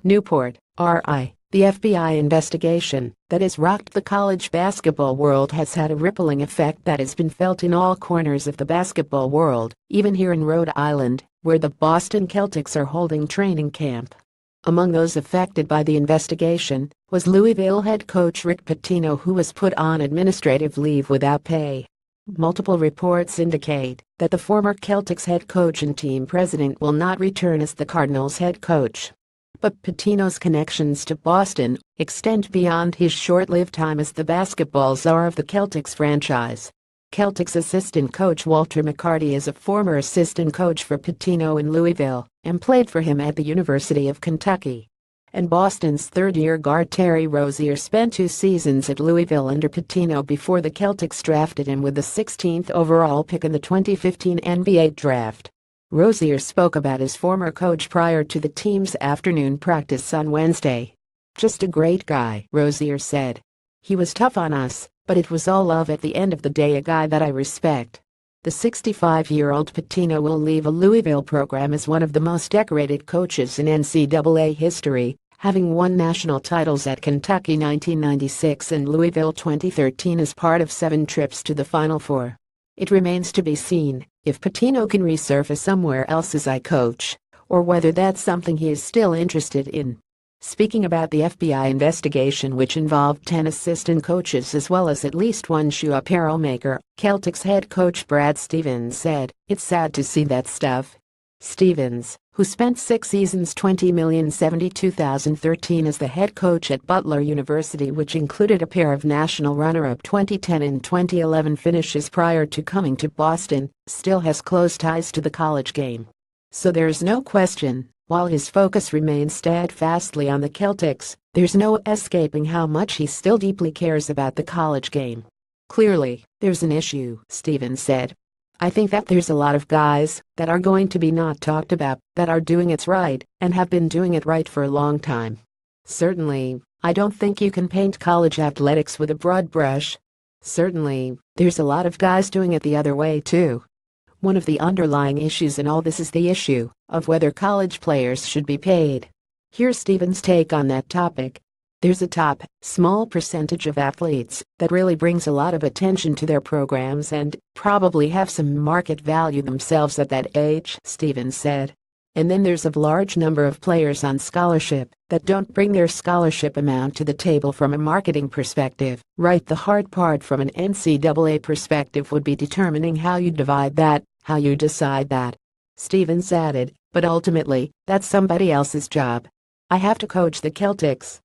Newport, RI. The FBI investigation that has rocked the college basketball world has had a rippling effect that has been felt in all corners of the basketball world, even here in Rhode Island, where the Boston Celtics are holding training camp. Among those affected by the investigation was Louisville head coach Rick Pitino, who was put on administrative leave without pay. Multiple reports indicate that the former Celtics head coach and team president will not return as the Cardinals head coach. But Pitino's connections to Boston extend beyond his short-lived time as the basketball czar of the Celtics franchise. Celtics assistant coach Walter McCarty is a former assistant coach for Pitino in Louisville and played for him at the University of Kentucky. And Boston's third-year guard Terry Rozier spent 2 seasons at Louisville under Pitino before the Celtics drafted him with the 16th overall pick in the 2015 NBA draft. Rozier spoke about his former coach prior to the team's afternoon practice on Wednesday. "Just a great guy," Rozier said. "He was tough on us, but it was all love at the end of the day, a guy that I respect." The 65-year-old Pitino will leave a Louisville program as one of the most decorated coaches in NCAA history, having won national titles at Kentucky 1996 and Louisville 2013 as part of 7 trips to the Final Four. It remains to be seen if Pitino can resurface somewhere else as a coach, or whether that's something he is still interested in. Speaking about the FBI investigation, which involved 10 assistant coaches as well as at least 1 shoe apparel maker, Celtics head coach Brad Stevens said, "It's sad to see that stuff." Stevens, who spent 6 seasons $20,072,013 as the head coach at Butler University, which included a pair of national runner-up 2010 and 2011 finishes prior to coming to Boston, still has close ties to the college game. So there's no question, while his focus remains steadfastly on the Celtics, there's no escaping how much he still deeply cares about the college game. "Clearly, there's an issue," Stevens said. "I think that there's a lot of guys that are going to be not talked about that are doing it right and have been doing it right for a long time. Certainly, I don't think you can paint college athletics with a broad brush. Certainly, there's a lot of guys doing it the other way too. One of the underlying issues in all this is the issue of whether college players should be paid. Here's Stevens' take on that topic. There's a small percentage of athletes that really brings a lot of attention to their programs and probably have some market value themselves at that age," Stevens said. "And then there's a large number of players on scholarship that don't bring their scholarship amount to the table from a marketing perspective. Right, the hard part from an NCAA perspective would be determining how you divide that, how you decide that." Stevens added, "But ultimately, that's somebody else's job. I have to coach the Celtics,